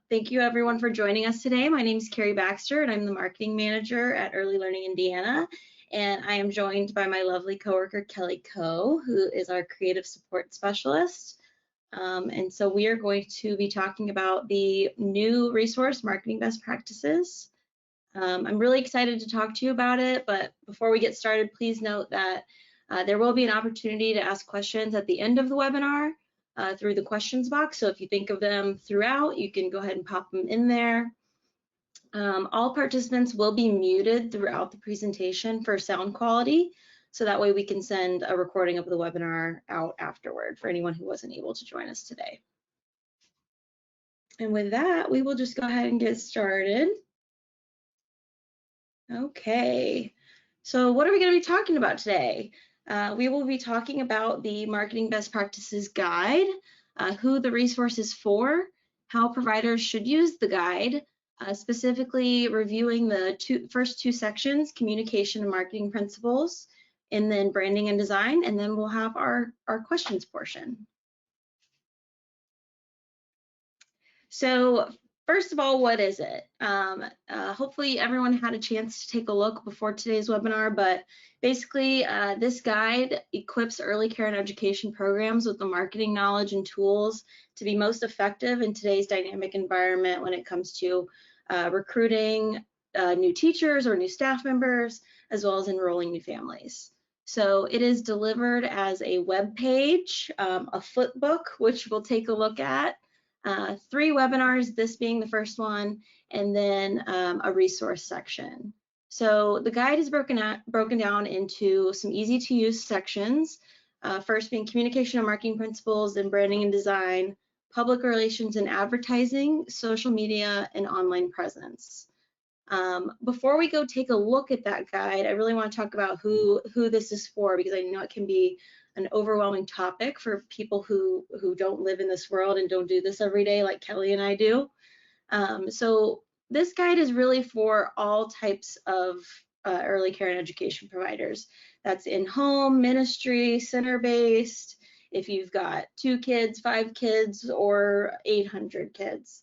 Thank you everyone for joining us today. My name is Carrie Baxter and I'm the marketing manager at Early Learning Indiana. And I am joined by my lovely coworker, Kelly Coe, who is our creative support specialist. And so we are going to be talking about the new resource, Marketing Best Practices. I'm really excited to talk to you about it, but before we get started, please note that there will be an opportunity to ask questions at the end of the webinar through the questions box. So if you think of them throughout, you can go ahead and pop them in there. All participants will be muted throughout the presentation for sound quality. So that way we can send a recording of the webinar out afterward for anyone who wasn't able to join us today. And with that, we will just go ahead and get started. Okay, so what are we going to be talking about today? We will be talking about the Marketing Best Practices Guide, who the resource is for, how providers should use the guide, specifically reviewing the first two sections, communication and marketing principles, and then branding and design, and then we'll have our questions portion. So first of all, what is it? Hopefully everyone had a chance to take a look before today's webinar, but basically this guide equips early care and education programs with the marketing knowledge and tools to be most effective in today's dynamic environment when it comes to recruiting new teachers or new staff members, as well as enrolling new families. So it is delivered as a web page, a flip book, which we'll take a look at, 3 webinars, this being the first one, and then a resource section. So the guide is broken down into some easy to use sections, first being communication and marketing principles, then branding and design, public relations and advertising, social media, and online presence. Before we go take a look at that guide, I really want to talk about who this is for, because I know it can be an overwhelming topic for people who don't live in this world and don't do this every day like Kelly and I do. So this guide is really for all types of early care and education providers. That's in-home, ministry, center-based, if you've got 2 kids, 5 kids, or 800 kids.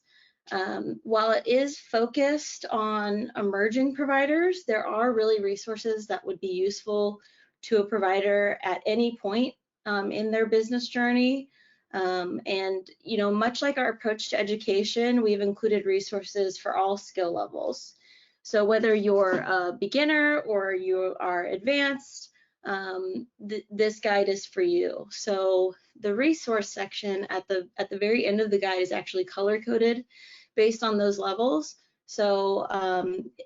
While it is focused on emerging providers, there are really resources that would be useful to a provider at any point in their business journey. And you know, much like our approach to education, we've included resources for all skill levels. So whether you're a beginner or you are advanced, this guide is for you. So the resource section at the very end of the guide is actually color coded based on those levels. So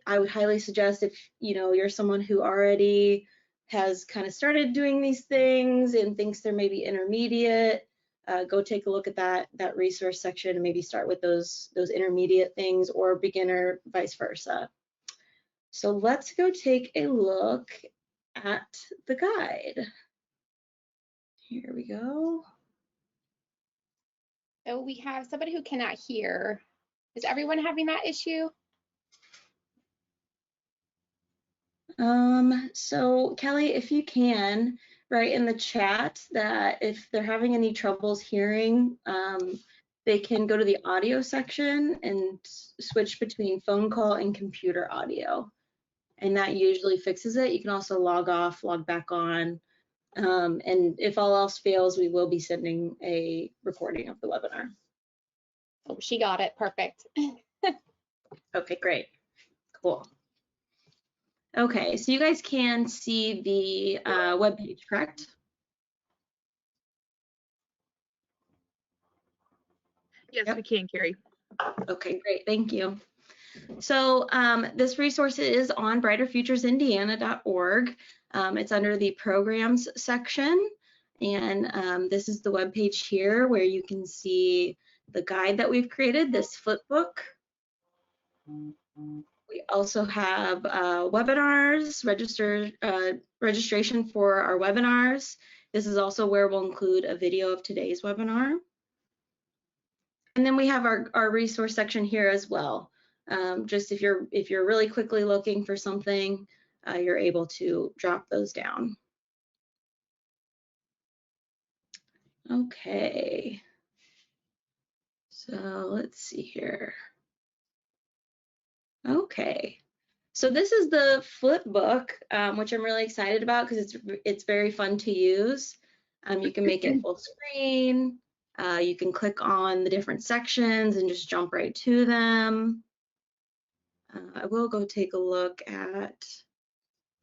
I would highly suggest, if you know you're someone who already has kind of started doing these things and thinks they're maybe intermediate, go take a look at that resource section and maybe start with those intermediate things, or beginner, vice versa. So let's go take a look at the guide. Here we go. So we have somebody who cannot hear. Is everyone having that issue? So Kelly, if you can, write in the chat that if they're having any troubles hearing, they can go to the audio section and switch between phone call and computer audio. And that usually fixes it. You can also log off, log back on. And if all else fails, we will be sending a recording of the webinar. Oh, she got it. Perfect. Okay, great. Cool. Okay, so you guys can see the webpage, correct? Yes, yep. We can, Carrie. Okay, great, thank you. So this resource is on brighterfuturesindiana.org. It's under the programs section, and this is the webpage here where you can see the guide that we've created, this flip book. We also have webinars, registration for our webinars. This is also where we'll include a video of today's webinar. And then we have our resource section here as well. Just if you're really quickly looking for something, you're able to drop those down. Okay. So let's see here. Okay. So this is the flip book, which I'm really excited about because it's very fun to use. You can make it full screen. You can click on the different sections and just jump right to them. I will go take a look at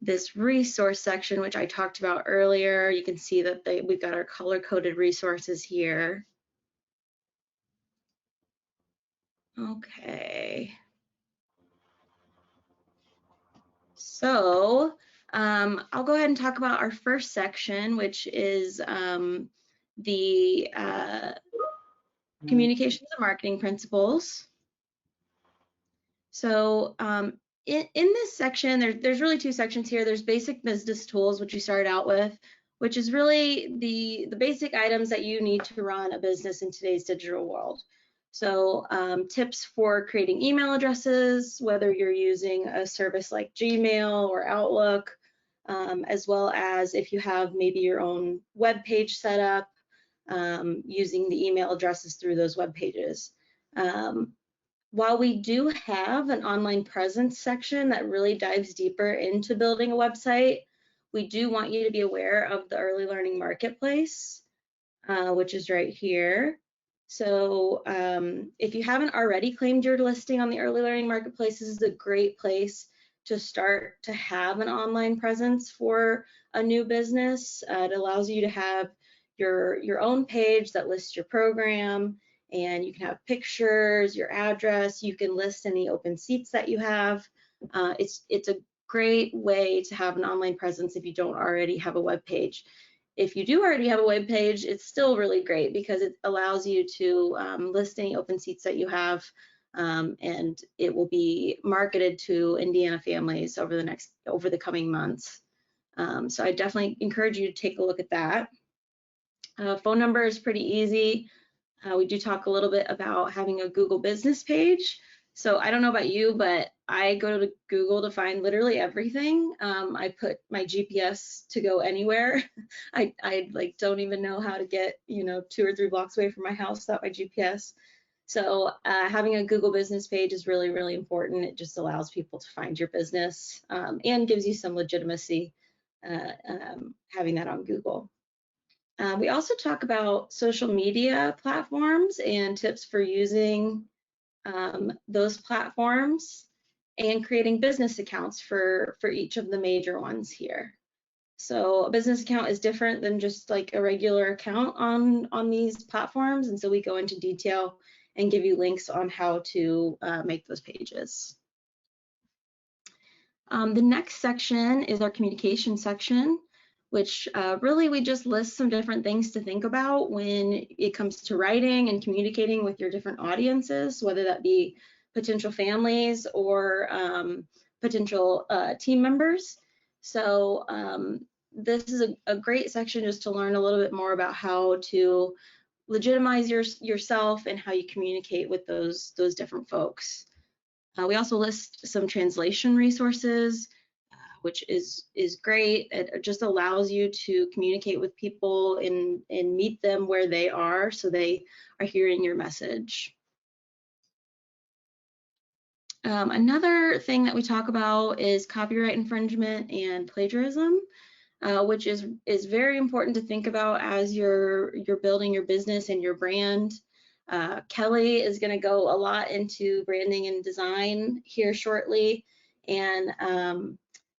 this resource section, which I talked about earlier. You can see that we've got our color-coded resources here. Okay. So I'll go ahead and talk about our first section, which is the communications and marketing principles. So in this section, there's really two sections here. There's basic business tools, which we started out with, which is really the basic items that you need to run a business in today's digital world. So tips for creating email addresses, whether you're using a service like Gmail or Outlook, as well as if you have maybe your own web page set up, using the email addresses through those web pages. While we do have an online presence section that really dives deeper into building a website, we do want you to be aware of the early learning marketplace, which is right here. So if you haven't already claimed your listing on the early learning marketplace, this is a great place to start to have an online presence for a new business. It allows you to have your own page that lists your program, and you can have pictures, your address, you can list any open seats that you have. It's a great way to have an online presence if you don't already have a web page. If you do already have a web page, it's still really great because it allows you to list any open seats that you have, and it will be marketed to Indiana families over the coming months. So I definitely encourage you to take a look at that. Phone number is pretty easy. We do talk a little bit about having a Google business page. So I don't know about you, but I go to Google to find literally everything. I put my GPS to go anywhere. I like don't even know how to get 2 or 3 blocks away from my house without my GPS. So having a Google business page is really, really important. It just allows people to find your business and gives you some legitimacy having that on Google. We also talk about social media platforms and tips for using those platforms and creating business accounts for each of the major ones here. So a business account is different than just like a regular account on these platforms, and so we go into detail and give you links on how to make those pages. The next section is our communication section, which really we just list some different things to think about when it comes to writing and communicating with your different audiences, whether that be potential families or potential team members. So this is a great section just to learn a little bit more about how to legitimize yourself and how you communicate with those different folks. We also list some translation resources, which is great. It just allows you to communicate with people and meet them where they are so they are hearing your message. Another thing that we talk about is copyright infringement and plagiarism, which is very important to think about as you're building your business and your brand. Kelly is going to go a lot into branding and design here shortly, and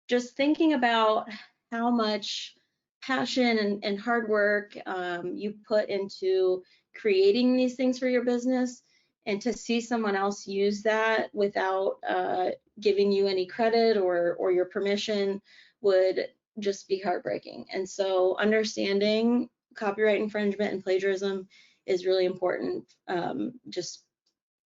just thinking about how much passion and hard work you put into creating these things for your business, and to see someone else use that without giving you any credit or your permission would just be heartbreaking. And so understanding copyright infringement and plagiarism is really important just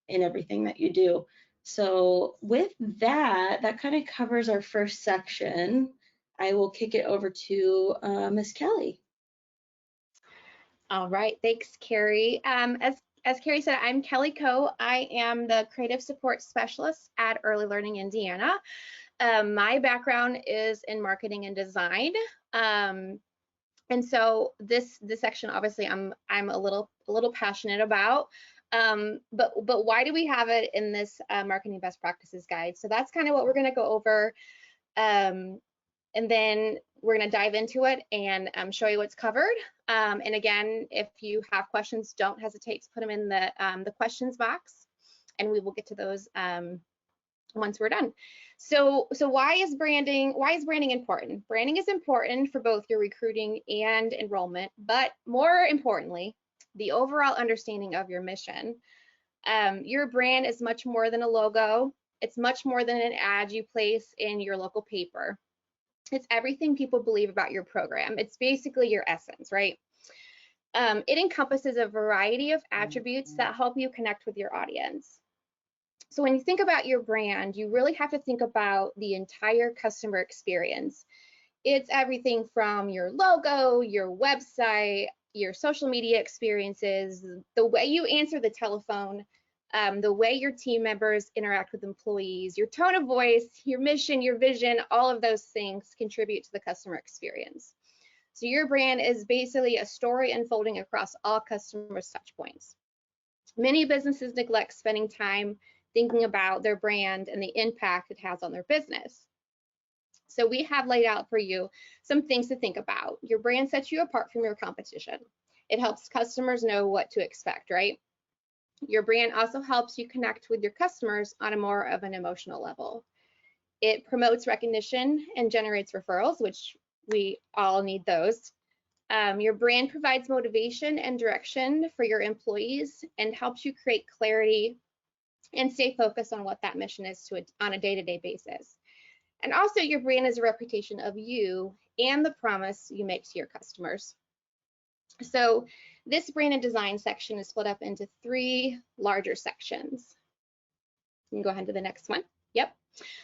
in everything that you do. So with that kind of covers our first section. I will kick it over to Miss Kelly. All right, thanks, Carrie. As Carrie said, I'm Kelly Coe. I am the Creative Support Specialist at Early Learning Indiana. My background is in marketing and design. And so this section, obviously, I'm a little passionate about. But why do we have it in this marketing best practices guide? So that's kind of what we're going to go over. And then we're going to dive into it and show you what's covered. And again, if you have questions, don't hesitate to put them in the questions box, and we will get to those once we're done. So why is branding important? Branding is important for both your recruiting and enrollment, but more importantly, the overall understanding of your mission. Your brand is much more than a logo. It's much more than an ad you place in your local paper. It's everything people believe about your program. It's basically your essence, right? It encompasses a variety of attributes that help you connect with your audience. So when you think about your brand, you really have to think about the entire customer experience. It's everything from your logo, your website, your social media experiences, the way you answer the telephone, the way your team members interact with employees, your tone of voice, your mission, your vision, all of those things contribute to the customer experience. So your brand is basically a story unfolding across all customers' touch points. Many businesses neglect spending time thinking about their brand and the impact it has on their business. So we have laid out for you some things to think about. Your brand sets you apart from your competition. It helps customers know what to expect, right? Your brand also helps you connect with your customers on a more of an emotional level. It promotes recognition and generates referrals, which we all need those. Your brand provides motivation and direction for your employees and helps you create clarity and stay focused on what that mission is on a day-to-day basis. And also your brand is a reputation of you and the promise you make to your customers. So this brand and design section is split up into 3 larger sections. You can go ahead to the next one. Yep.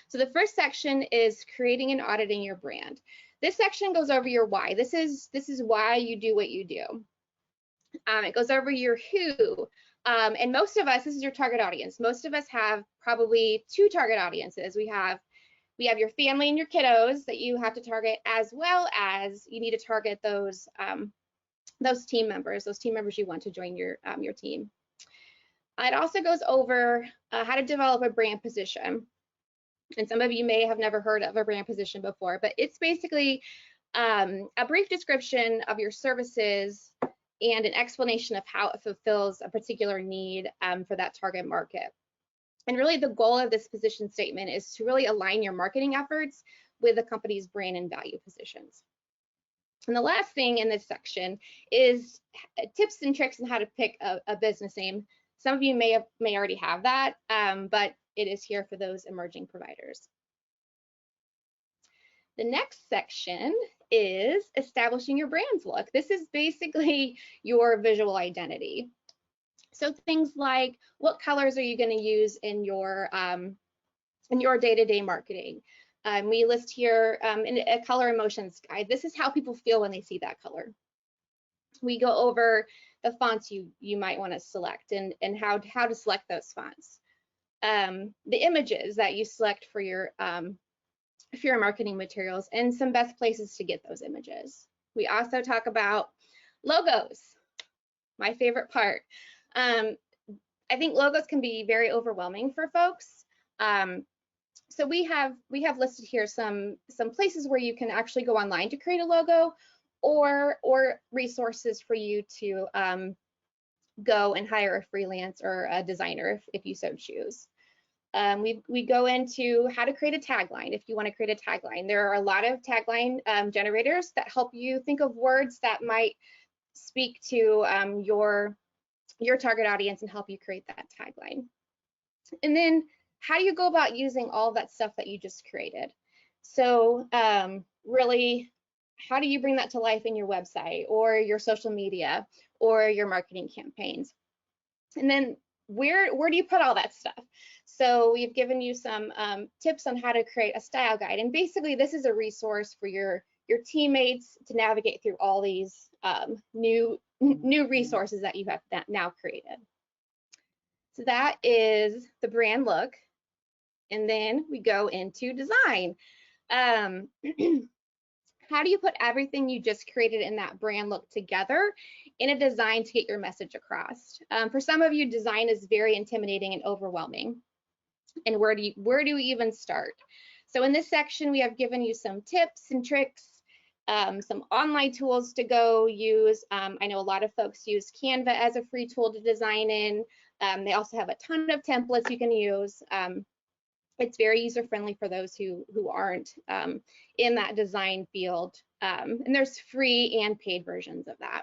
So the first section is creating and auditing your brand. This section goes over your why. This is why you do what you do. It goes over your who. And most of us, this is your target audience. Most of us have probably 2 target audiences. We have your family and your kiddos that you have to target, as well as you need to target those team members you want to join your team. It also goes over how to develop a brand position. And some of you may have never heard of a brand position before, but it's basically a brief description of your services and an explanation of how it fulfills a particular need for that target market. And really the goal of this position statement is to really align your marketing efforts with the company's brand and value positions. And the last thing in this section is tips and tricks on how to pick a business name. Some of you may already have that, but it is here for those emerging providers. The next section is establishing your brand's look. This is basically your visual identity. So things like, what colors are you going to use in your day-to-day marketing? We list here in a color emotions guide. This is how people feel when they see that color. We go over the fonts you might want to select and how to select those fonts. The images that you select for your marketing materials and some best places to get those images. We also talk about logos, my favorite part. I think logos can be very overwhelming for folks. So we have listed here some places where you can actually go online to create a logo, or resources for you to go and hire a freelance or a designer if you so choose. We go into how to create a tagline if you want to create a tagline. There are a lot of tagline generators that help you think of words that might speak to your target audience and help you create that tagline. And then how do you go about using all that stuff that you just created? So really, how do you bring that to life in your website or your social media or your marketing campaigns? And then where do you put all that stuff? So we've given you some tips on how to create a style guide. And basically this is a resource for your teammates to navigate through all these new resources that you have now created. So that is the brand look. And then we go into design. How do you put everything you just created in that brand look together in a design to get your message across. For some of you, design is very intimidating and overwhelming. And where do we even start? So in this section, we have given you some tips and tricks, some online tools to go use. I know a lot of folks use Canva as a free tool to design in. They also have a ton of templates you can use. It's very user-friendly for those who aren't in that design field. And there's free and paid versions of that.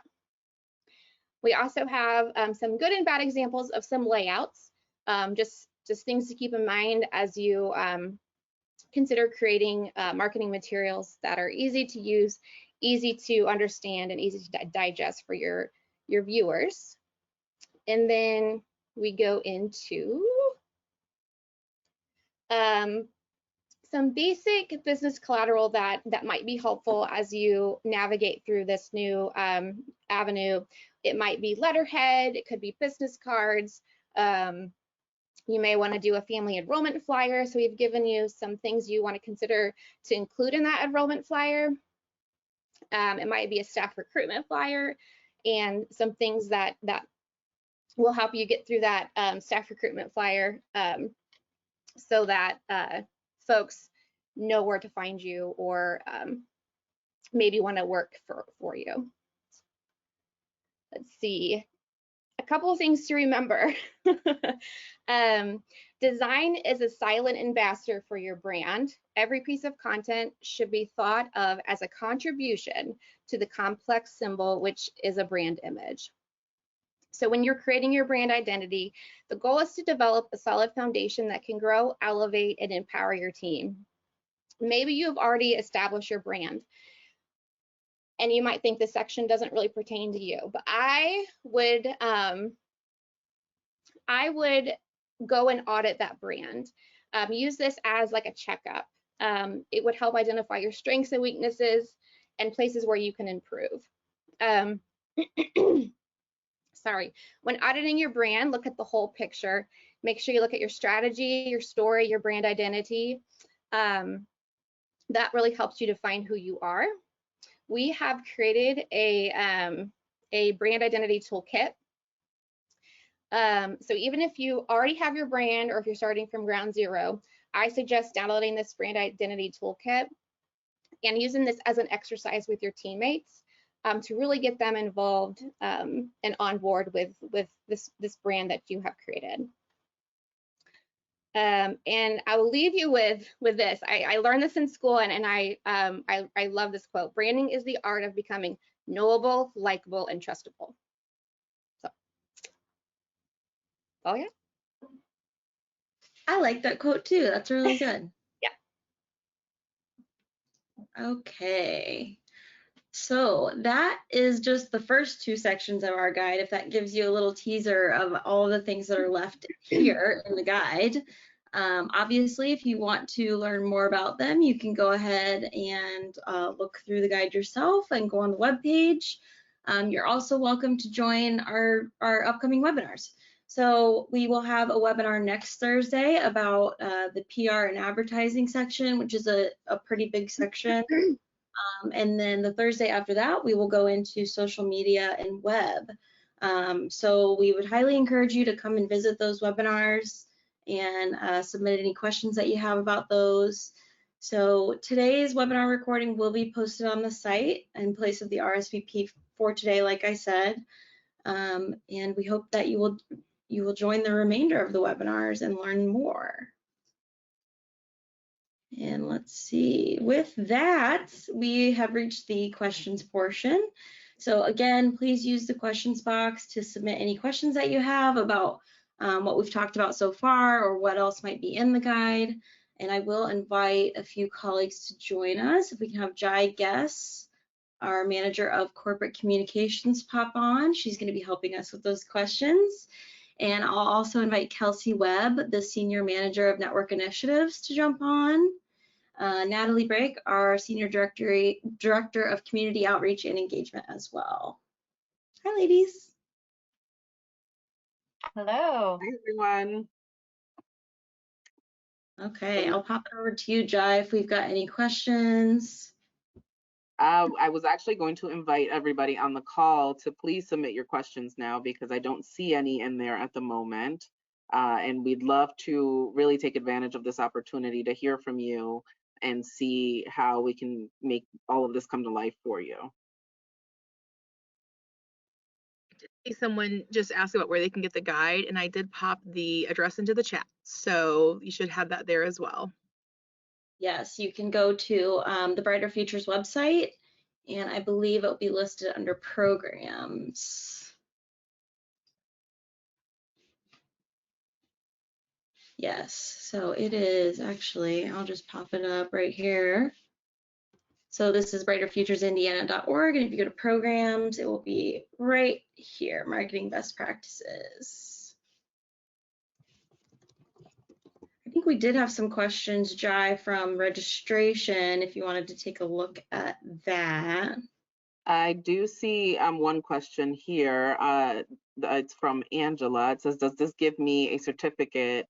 We also have some good and bad examples of some layouts, just things to keep in mind as you consider creating marketing materials that are easy to use, easy to understand, and easy to digest for your viewers. And then we go into some basic business collateral that might be helpful as you navigate through this new avenue. It might be letterhead, it could be business cards. You may want to do a family enrollment flyer. So we've given you some things you want to consider to include in that enrollment flyer. It might be a staff recruitment flyer and some things that will help you get through that staff recruitment flyer so that folks know where to find you or maybe want to work for you. Let's see. A couple of things to remember. Design is a silent ambassador for your brand. Every piece of content should be thought of as a contribution to the complex symbol, which is a brand image. So when you're creating your brand identity, the goal is to develop a solid foundation that can grow, elevate, and empower your team. Maybe you've already established your brand, and you might think this section doesn't really pertain to you, but I would go and audit that brand. Use this as like a checkup. It would help identify your strengths and weaknesses and places where you can improve. Sorry, when auditing your brand, look at the whole picture. Make sure you look at your strategy, your story, your brand identity. That really helps you define who you are. We have created a brand identity toolkit. So even if you already have your brand or if you're starting from ground zero, I suggest downloading this brand identity toolkit and using this as an exercise with your teammates to really get them involved and on board with this brand that you have created. And I will leave you with this. I learned this in school, and I love this quote. Branding is the art of becoming knowable, likable, and trustable. So, oh yeah. I like that quote too. That's really good. Yeah. Okay. So that is just the first two sections of our guide. If that gives you a little teaser of all the things that are left here in the guide. Obviously, if you want to learn more about them, you can go ahead and look through the guide yourself and go on the webpage. You're also welcome to join our upcoming webinars. So we will have a webinar next Thursday about the PR and advertising section, which is a pretty big section. And then the Thursday after that, we will go into social media and web. So we would highly encourage you to come and visit those webinars and submit any questions that you have about those. So today's webinar recording will be posted on the site in place of the RSVP for today, like I said. And we hope that you will join the remainder of the webinars and learn more. And let's see, with that, we have reached the questions portion. So again, please use the questions box to submit any questions that you have about what we've talked about so far or what else might be in the guide. And I will invite a few colleagues to join us. If we can have Jai Guess, our manager of corporate communications, pop on. She's going to be helping us with those questions. And I'll also invite Kelsey Webb, the senior manager of network initiatives, to jump on. Natalie Brake, our Senior Director of Community Outreach and Engagement as well. Hi, ladies. Hello. Hi, everyone. Okay, I'll pop it over to you, Jai, if we've got any questions. I was actually going to invite everybody on the call to please submit your questions now because I don't see any in there at the moment. And we'd love to really take advantage of this opportunity to hear from you and see how we can make all of this come to life for you. Someone just asked about where they can get the guide, and I did pop the address into the chat. So you should have that there as well. Yes, you can go to the Brighter Futures website, and I believe it will be listed under programs. Yes, so it is actually, I'll just pop it up right here. So this is brighterfuturesindiana.org, and if you go to programs, it will be right here, marketing best practices. I think we did have some questions, Jai, from registration, if you wanted to take a look at that. I do see one question here. It's from Angela. It says, does this give me a certificate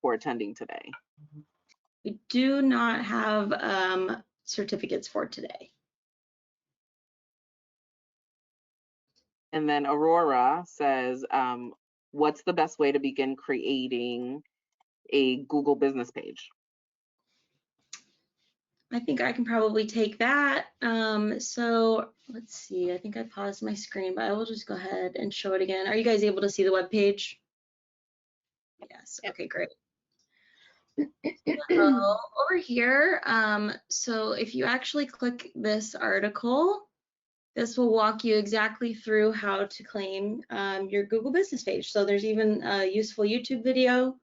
for attending today? We do not have certificates for today. And then Aurora says, what's the best way to begin creating a Google business page? I think I can probably take that. So let's see, I think I paused my screen, but I will just go ahead and show it again. Are you guys able to see the web page? Yes, okay, great. So over here, so if you actually click this article, this will walk you exactly through how to claim your Google business page. So there's even a useful YouTube video,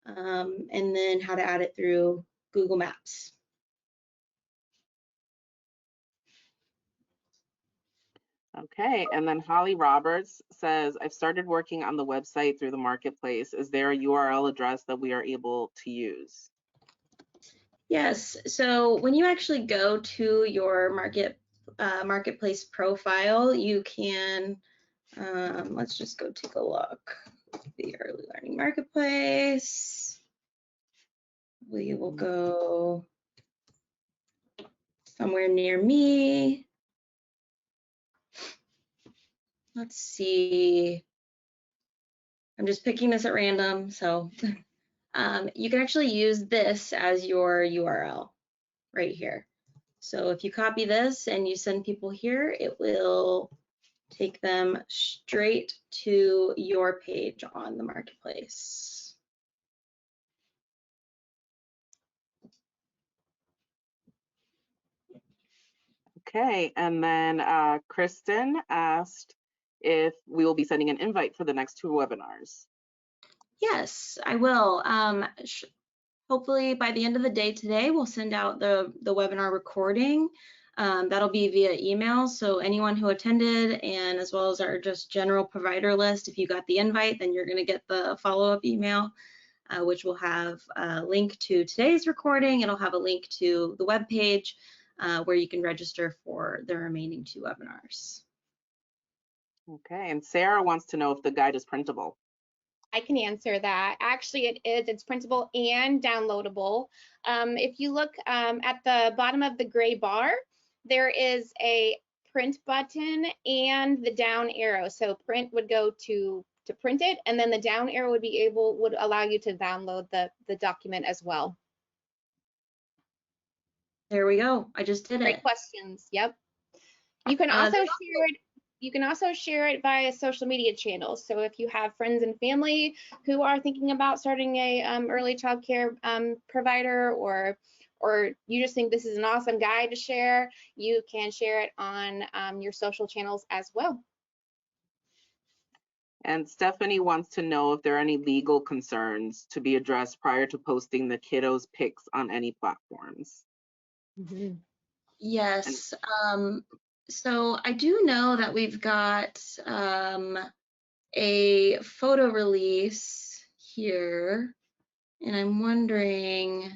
and then how to add it through Google Maps. Okay, and then Holly Roberts says, I've started working on the website through the marketplace. Is there a URL address that we are able to use? Yes, so when you actually go to your marketplace profile, you can, let's just go take a look. The Early Learning Marketplace. We will go somewhere near me. Let's see. I'm just picking this at random, so you can actually use this as your URL right here. So if you copy this and you send people here, it will take them straight to your page on the marketplace. Okay, and then Kristen asked if we will be sending an invite for the next 2 webinars. Yes, I will. Hopefully by the end of the day today, we'll send out the webinar recording. That'll be via email, so anyone who attended, and as well as our just general provider list, if you got the invite, then you're going to get the follow-up email, which will have a link to today's recording. It'll have a link to the web page where you can register for the remaining 2 webinars. Okay, and Sarah wants to know if the guide is printable. I can answer that. Actually, it is. It's printable and downloadable. If you look at the bottom of the gray bar, there is a print button and the down arrow. So print would go to print it, and then the down arrow would allow you to download the document as well. There we go. I just did it. Great questions. Yep. You can also share it. You can also share it via social media channels. So if you have friends and family who are thinking about starting a early child care provider, or you just think this is an awesome guide to share, you can share it on your social channels as well. And Stephanie wants to know if there are any legal concerns to be addressed prior to posting the kiddos' pics on any platforms. Mm-hmm. Yes. So I do know that we've got a photo release here, and I'm wondering,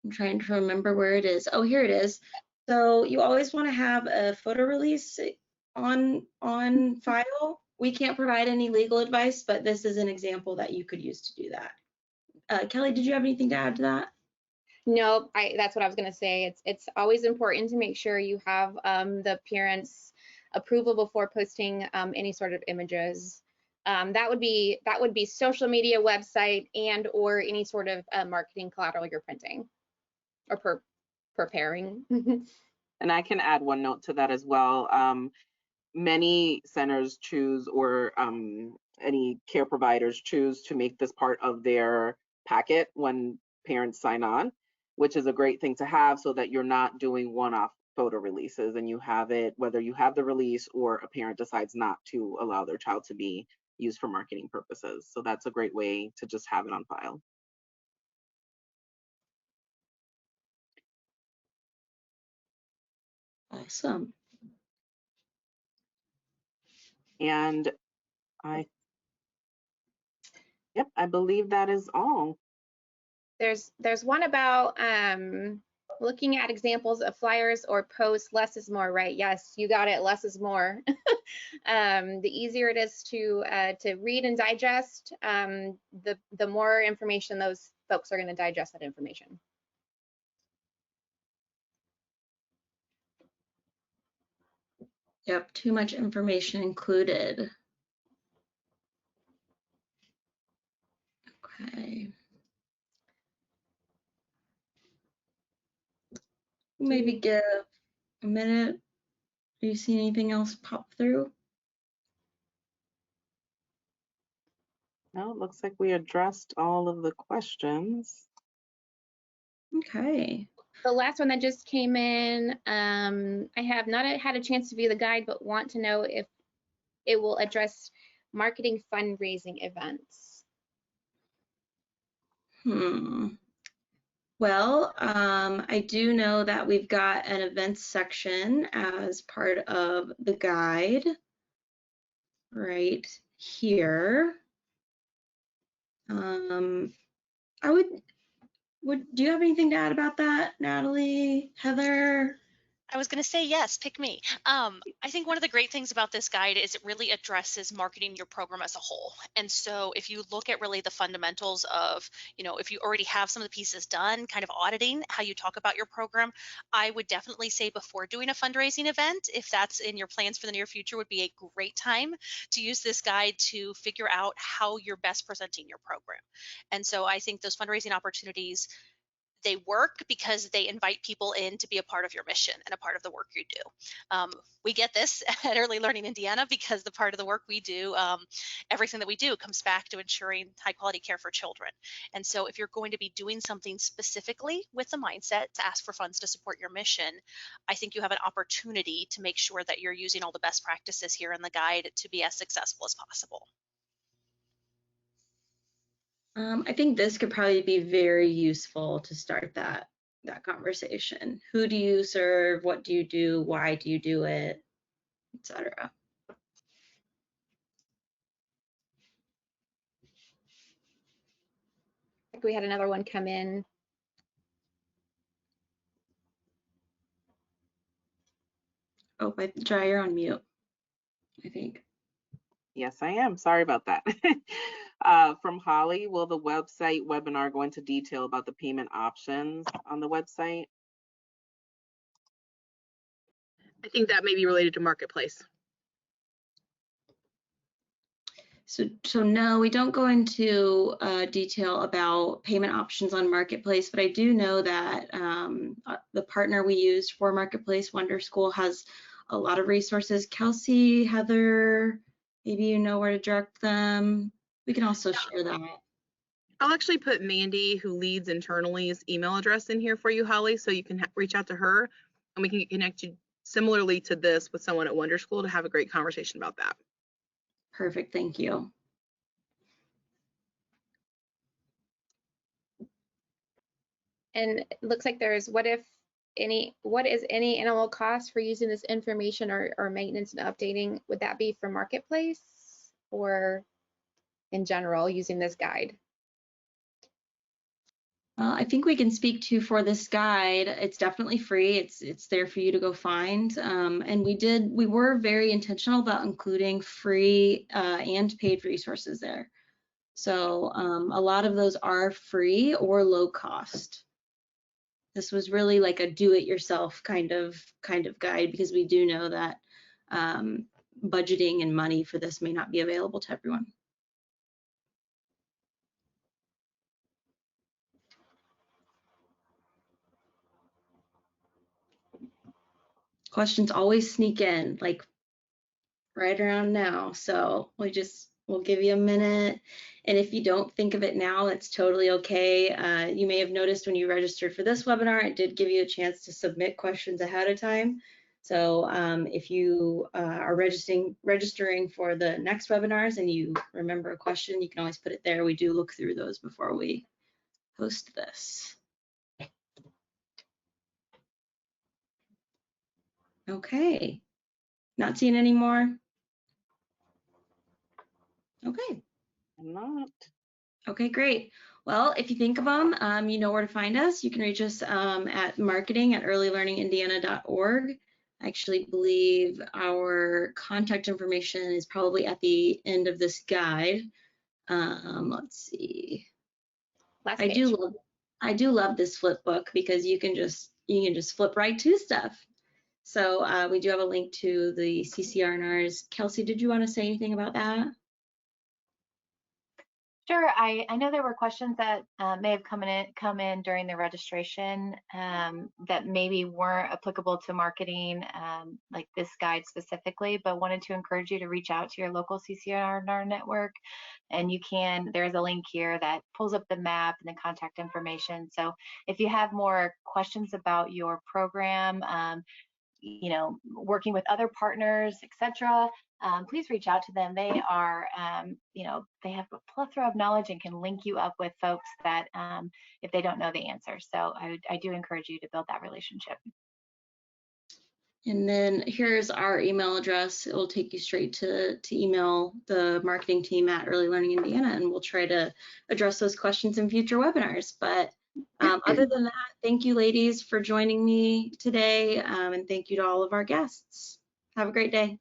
I'm trying to remember where it is. Oh, here it is. So you always want to have a photo release on file. We can't provide any legal advice, but this is an example that you could use to do that. Kelly, did you have anything to add to that? Nope, that's what I was going to say. It's always important to make sure you have the parents' approval before posting any sort of images. That would be social media, website, and or any sort of marketing collateral you're printing or preparing. And I can add one note to that as well. Many centers choose, or any care providers choose to make this part of their packet when parents sign on, which is a great thing to have so that you're not doing one-off photo releases and you have it, whether you have the release or a parent decides not to allow their child to be used for marketing purposes. So that's a great way to just have it on file. Awesome. And I believe that is all. There's one about looking at examples of flyers or posts. Less is more, right? Yes, you got it. Less is more. The easier it is to read and digest, the more information those folks are going to digest that information. Yep, too much information included. Okay. Maybe give a minute. Do you see anything else pop through? No, it looks like we addressed all of the questions. Okay. The last one that just came in, I have not had a chance to view the guide, but want to know if it will address marketing fundraising events. Well, I do know that we've got an events section as part of the guide right here. Do you have anything to add about that, Natalie, Heather? I was going to say yes, pick me. I think one of the great things about this guide is it really addresses marketing your program as a whole. And so if you look at really the fundamentals of, if you already have some of the pieces done, kind of auditing how you talk about your program, I would definitely say before doing a fundraising event, if that's in your plans for the near future, would be a great time to use this guide to figure out how you're best presenting your program. And so I think those fundraising opportunities, they work because they invite people in to be a part of your mission and a part of the work you do. We get this at Early Learning Indiana because the part of the work we do, everything that we do comes back to ensuring high quality care for children. And so if you're going to be doing something specifically with the mindset to ask for funds to support your mission, I think you have an opportunity to make sure that you're using all the best practices here in the guide to be as successful as possible. I think this could probably be very useful to start that conversation. Who do you serve? What do you do? Why do you do it? Etc. We had another one come in. Oh, Jai, you're on mute, I think. Yes, I am. Sorry about that. From Holly, will the website webinar go into detail about the payment options on the website? I think that may be related to Marketplace. So no, we don't go into detail about payment options on Marketplace, but I do know that the partner we used for Marketplace, Wonder School, has a lot of resources. Kelsey, Heather, maybe you know where to direct them. We can also share that. I'll actually put Mandy, who leads internally's email address in here for you, Holly, so you can reach out to her and we can connect you similarly to this with someone at Wonder School to have a great conversation about that. Perfect, thank you. And it looks like there's what is any annual cost for using this information or maintenance and updating? Would that be for Marketplace or in general using this guide? I think we can speak to for this guide. It's definitely free. It's there for you to go find. And we were very intentional about including free and paid resources there. So a lot of those are free or low cost. This was really like a do-it-yourself kind of guide, because we do know that budgeting and money for this may not be available to everyone. Questions always sneak in, like right around now. So we'll give you a minute. And if you don't think of it now, it's totally okay. You may have noticed when you registered for this webinar, it did give you a chance to submit questions ahead of time. So if you are registering for the next webinars and you remember a question, you can always put it there. We do look through those before we post this. Okay, not seeing any more. Okay. I'm not. Okay, great. Well, if you think of them, you know where to find us. You can reach us at marketing@earlylearningindiana.org. I actually believe our contact information is probably at the end of this guide. Let's see. Last I page. do love this flip book because you can just flip right to stuff. So we do have a link to the CCR&Rs. Kelsey, did you want to say anything about that? Sure. I know there were questions that may have come in during the registration that maybe weren't applicable to marketing, like this guide specifically, but wanted to encourage you to reach out to your local CCR&R network. And there's a link here that pulls up the map and the contact information. So if you have more questions about your program, working with other partners, etc., please reach out to them. They are, they have a plethora of knowledge and can link you up with folks that if they don't know the answer. So I do encourage you to build that relationship. And then here's our email address. It will take you straight to email the marketing team at Early Learning Indiana, and we'll try to address those questions in future webinars. But other than that, thank you, ladies, for joining me today, and thank you to all of our guests. Have a great day.